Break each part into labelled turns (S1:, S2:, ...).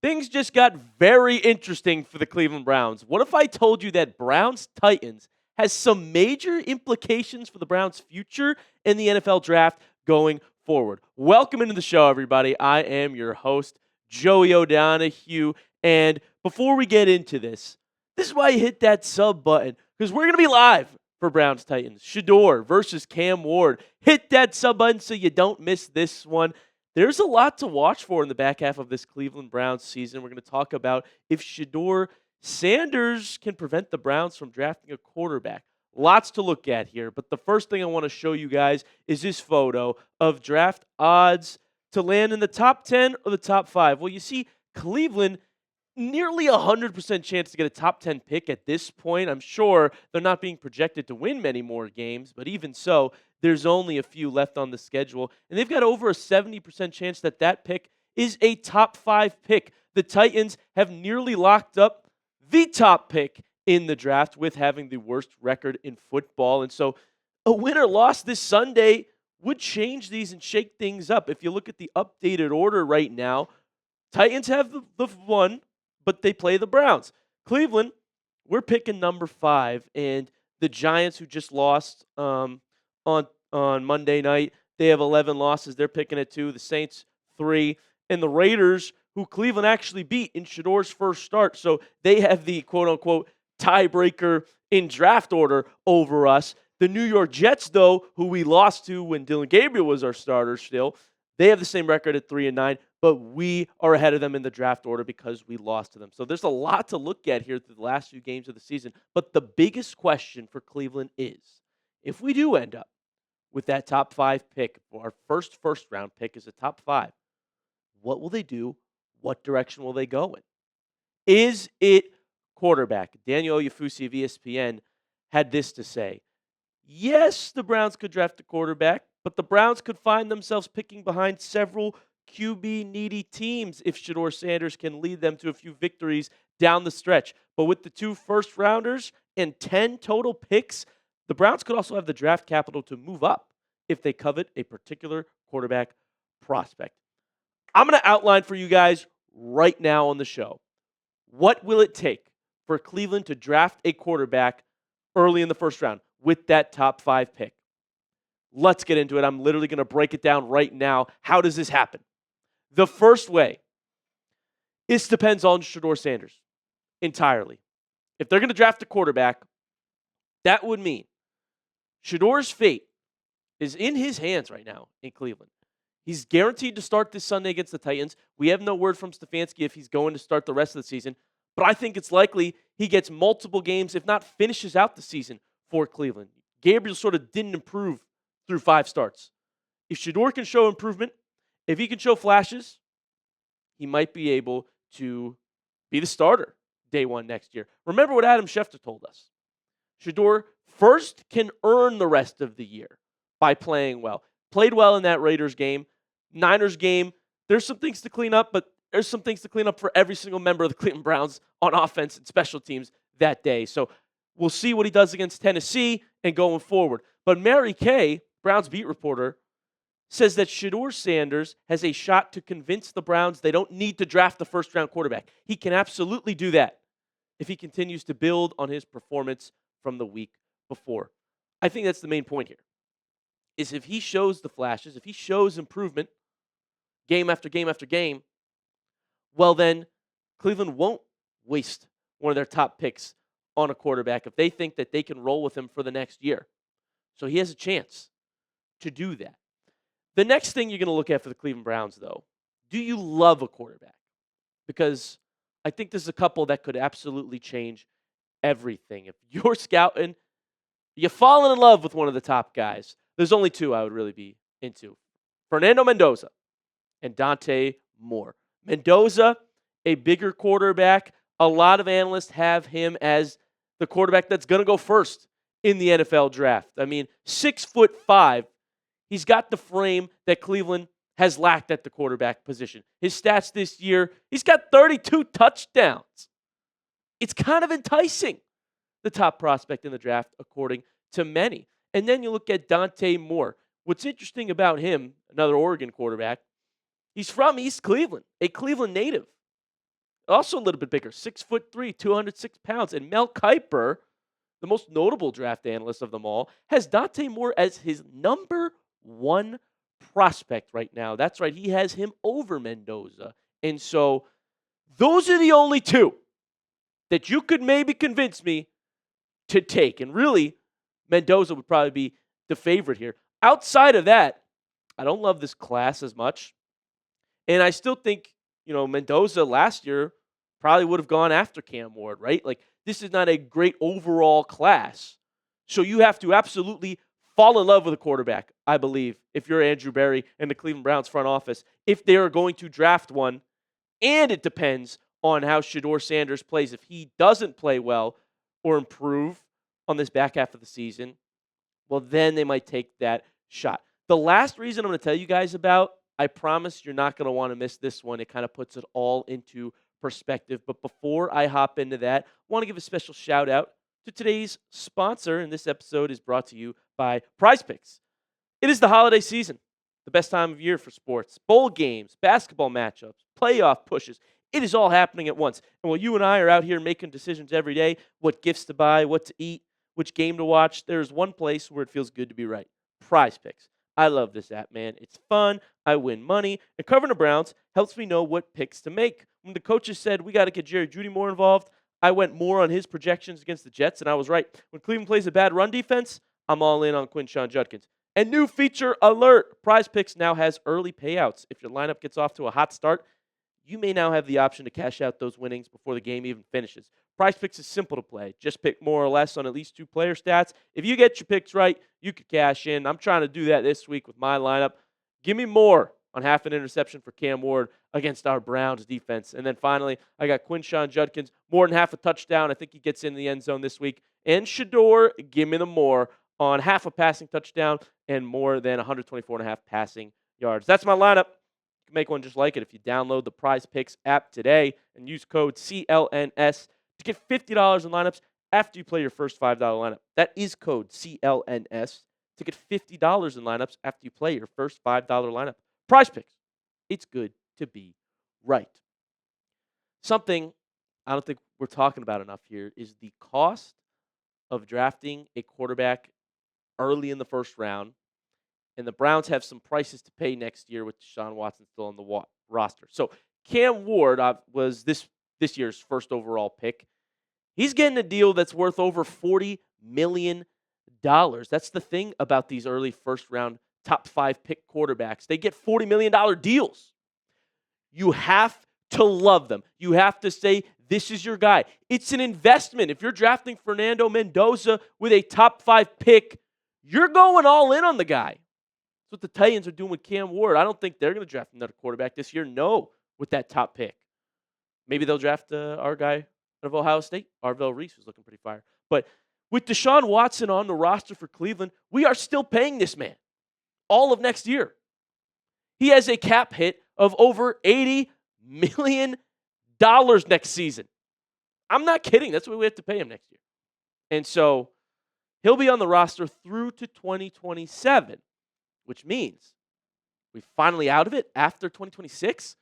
S1: Things just got very interesting for the Cleveland Browns. What if I told you that Browns Titans has some major implications for the Browns' future in the NFL draft going forward? Welcome into the show, everybody. I am your host, Joey O'Donohue. And before we get into this is why you hit that sub button, because we're going to be live for Browns Titans. Shedeur versus Cam Ward. Hit that sub button so you don't miss this one. There's a lot to watch for in the back half of this Cleveland Browns season. We're going to talk about if Shedeur Sanders can prevent the Browns from drafting a quarterback. Lots to look at here, but the first thing I want to show you guys is this photo of draft odds to land in the top 10 or the top 5. Well, you see Cleveland, nearly 100% chance to get a top 10 pick at this point. I'm sure they're not being projected to win many more games, but even so, there's only a few left on the schedule, and they've got over a 70% chance that that pick is a top 5 pick. The Titans have nearly locked up the top pick in the draft with having the worst record in football, and so a win or loss this Sunday would change these and shake things up. If you look at the updated order right now, Titans have the 1, but they play the Browns. Cleveland, we're picking number 5, and the Giants, who just lost on Monday night, they have 11 losses. They're picking at 2. The Saints, 3. And the Raiders, who Cleveland actually beat in Shedeur's first start. So they have the quote-unquote tiebreaker in draft order over us. The New York Jets, though, who we lost to when Dillon Gabriel was our starter still, they have the same record at 3-9, but we are ahead of them in the draft order because we lost to them. So there's a lot to look at here through the last few games of the season. But the biggest question for Cleveland is, if we do end up with that top 5 pick, our first round pick is a top 5, what will they do? What direction will they go in? Is it quarterback? Daniel Oyefusi of ESPN had this to say. Yes, the Browns could draft a quarterback, but the Browns could find themselves picking behind several QB-needy teams if Shedeur Sanders can lead them to a few victories down the stretch. But with the 2 first-rounders and 10 total picks, the Browns could also have the draft capital to move up if they covet a particular quarterback prospect. I'm going to outline for you guys right now on the show, what will it take for Cleveland to draft a quarterback early in the first round with that top 5 pick? Let's get into it. I'm literally going to break it down right now. How does this happen? The first way, this depends on Shedeur Sanders entirely. If they're going to draft a quarterback, that would mean Shedeur's fate is in his hands right now in Cleveland. He's guaranteed to start this Sunday against the Titans. We have no word from Stefanski if he's going to start the rest of the season, but I think it's likely he gets multiple games, if not finishes out the season for Cleveland. Gabriel sort of didn't improve through 5 starts. If Shedeur can show improvement, if he can show flashes, he might be able to be the starter day 1 next year. Remember what Adam Schefter told us. Shedeur first can earn the rest of the year by playing well. Played well in that Raiders game. Niners game, there's some things to clean up, but there's some things to clean up for every single member of the Cleveland Browns on offense and special teams that day. So we'll see what he does against Tennessee and going forward. But Mary Kay, Browns beat reporter, says that Shedeur Sanders has a shot to convince the Browns they don't need to draft the first-round quarterback. He can absolutely do that if he continues to build on his performance from the week before. I think that's the main point here, is if he shows the flashes, if he shows improvement game after game after game, well then Cleveland won't waste one of their top picks on a quarterback if they think that they can roll with him for the next year. So he has a chance to do that. The next thing you're going to look at for the Cleveland Browns, though, do you love a quarterback? Because I think there's a couple that could absolutely change everything. If you're scouting, you've fallen in love with one of the top guys. There's only 2 I would really be into. Fernando Mendoza and Dante Moore. Mendoza, a bigger quarterback. A lot of analysts have him as the quarterback that's going to go first in the NFL draft. I mean, 6'5". He's got the frame that Cleveland has lacked at the quarterback position. His stats this year, he's got 32 touchdowns. It's kind of enticing, the top prospect in the draft, according to many. And then you look at Dante Moore. What's interesting about him, another Oregon quarterback, he's from East Cleveland, a Cleveland native. Also a little bit bigger, 6'3", 206 pounds. And Mel Kiper, the most notable draft analyst of them all, has Dante Moore as his number one prospect right now. That's right, he has him over Mendoza. And so those are the only two that you could maybe convince me to take. And really, Mendoza would probably be the favorite here. Outside of that, I don't love this class as much. And I still think, Mendoza last year probably would have gone after Cam Ward, right? Like, this is not a great overall class. So you have to absolutely fall in love with a quarterback, I believe, if you're Andrew Berry and the Cleveland Browns front office, if they are going to draft one. And it depends on how Shedeur Sanders plays. If he doesn't play well or improve on this back half of the season, well, then they might take that shot. The last reason I'm going to tell you guys about, I promise you're not going to want to miss this one. It kind of puts it all into perspective. But before I hop into that, I want to give a special shout out to today's sponsor. And this episode is brought to you by PrizePicks. It is the holiday season, the best time of year for sports. Bowl games, basketball matchups, playoff pushes. It is all happening at once. And while you and I are out here making decisions every day, what gifts to buy, what to eat, which game to watch, there's one place where it feels good to be right. PrizePicks. I love this app, man. It's fun. I win money. And covering the Browns helps me know what picks to make. When the coaches said we got to get Jerry Jeudy more involved, I went more on his projections against the Jets, and I was right. When Cleveland plays a bad run defense, I'm all in on Quinshon Judkins. And new feature alert, PrizePicks now has early payouts. If your lineup gets off to a hot start, you may now have the option to cash out those winnings before the game even finishes. PrizePicks is simple to play. Just pick more or less on at least two player stats. If you get your picks right, you could cash in. I'm trying to do that this week with my lineup. Give me more on half an interception for Cam Ward against our Browns defense. And then finally, I got Quinshon Judkins, more than half a touchdown. I think he gets in the end zone this week. And Shedeur, give me the more on half a passing touchdown and more than 124.5 passing yards. That's my lineup. You can make one just like it if you download the PrizePicks app today and use code CLNS to get $50 in lineups after you play your first $5 lineup. That is code CLNS to get $50 in lineups after you play your first $5 lineup. PrizePicks. It's good to be right. Something I don't think we're talking about enough here is the cost of drafting a quarterback early in the first round. And the Browns have some prices to pay next year with Deshaun Watson still on the roster. So Cam Ward was this year's first overall pick. He's getting a deal that's worth over $40 million. That's the thing about these early first-round top 5 pick quarterbacks. They get $40 million deals. You have to love them. You have to say, this is your guy. It's an investment. If you're drafting Fernando Mendoza with a top 5 pick, you're going all in on the guy. That's what the Titans are doing with Cam Ward. I don't think they're going to draft another quarterback this year. No, with that top pick. Maybe they'll draft our guy out of Ohio State, Arvell Reese, who's looking pretty fire. But with Deshaun Watson on the roster for Cleveland, we are still paying this man all of next year. He has a cap hit of over $80 million next season. I'm not kidding. That's what we have to pay him next year. And so he'll be on the roster through to 2027, which means we're finally out of it after 2026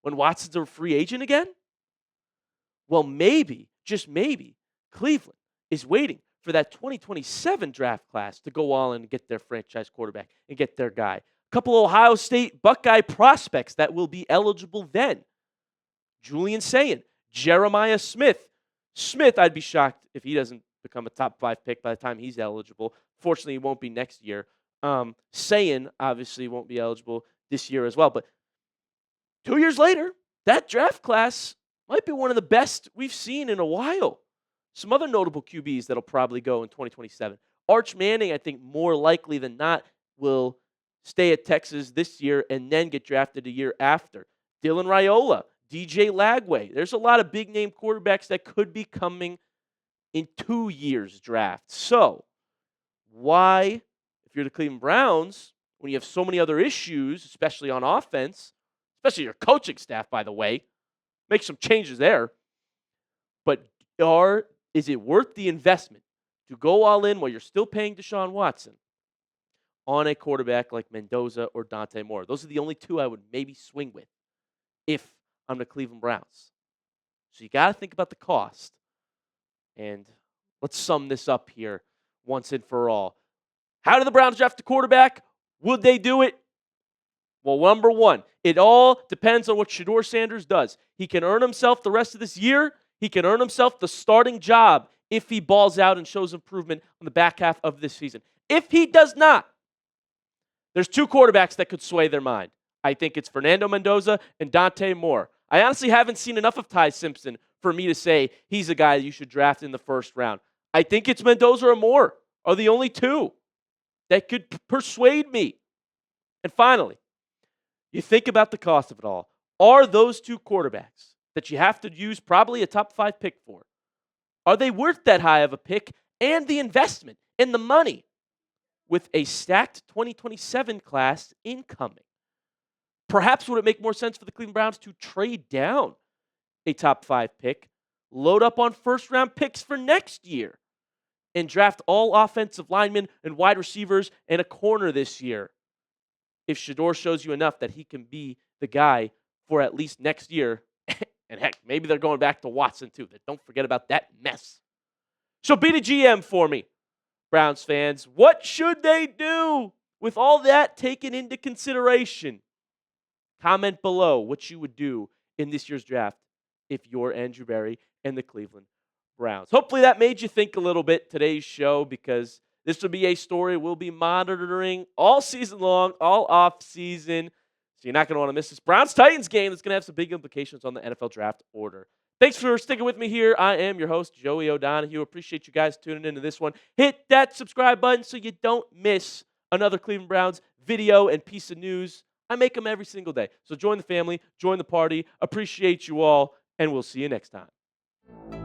S1: when Watson's a free agent again. Well, maybe, just maybe, Cleveland is waiting for that 2027 draft class to go all in and get their franchise quarterback and get their guy. A couple Ohio State Buckeye prospects that will be eligible then. Julian Sayin, Jeremiah Smith. Smith, I'd be shocked if he doesn't become a top 5 pick by the time he's eligible. Fortunately, he won't be next year. Sayin obviously won't be eligible this year as well. But 2 years later, that draft class might be one of the best we've seen in a while. Some other notable QBs that'll probably go in 2027. Arch Manning, I think more likely than not, will stay at Texas this year and then get drafted a year after. Dylan Raiola, DJ Lagway. There's a lot of big-name quarterbacks that could be coming in 2 years' draft. So, why, if you're the Cleveland Browns, when you have so many other issues, especially on offense, especially your coaching staff, by the way, make some changes there. But is it worth the investment to go all in while you're still paying Deshaun Watson on a quarterback like Mendoza or Dante Moore? Those are the only two I would maybe swing with if I'm the Cleveland Browns. So you got to think about the cost. And let's sum this up here once and for all. How do the Browns draft a quarterback? Would they do it? Well, number one, it all depends on what Shedeur Sanders does. He can earn himself the rest of this year. He can earn himself the starting job if he balls out and shows improvement on the back half of this season. If he does not, there's two quarterbacks that could sway their mind. I think it's Fernando Mendoza and Dante Moore. I honestly haven't seen enough of Ty Simpson for me to say he's a guy you should draft in the first round. I think it's Mendoza or Moore are the only two that could persuade me. And finally, you think about the cost of it all. Are those two quarterbacks that you have to use probably a top 5 pick for, are they worth that high of a pick and the investment and the money with a stacked 2027 class incoming? Perhaps would it make more sense for the Cleveland Browns to trade down a top 5 pick, load up on first-round picks for next year, and draft all offensive linemen and wide receivers and a corner this year if Shedeur shows you enough that he can be the guy for at least next year? And heck, maybe they're going back to Watson too. Don't forget about that mess. So be the GM for me, Browns fans. What should they do with all that taken into consideration? Comment below what you would do in this year's draft if you're Andrew Berry and the Cleveland Browns. Hopefully that made you think a little bit, today's show, because this will be a story we'll be monitoring all season long, all off season. So you're not going to want to miss this Browns-Titans game that's going to have some big implications on the NFL draft order. Thanks for sticking with me here. I am your host, Joey O'Donohue. Appreciate you guys tuning into this one. Hit that subscribe button so you don't miss another Cleveland Browns video and piece of news. I make them every single day. So join the family, join the party. Appreciate you all, and we'll see you next time.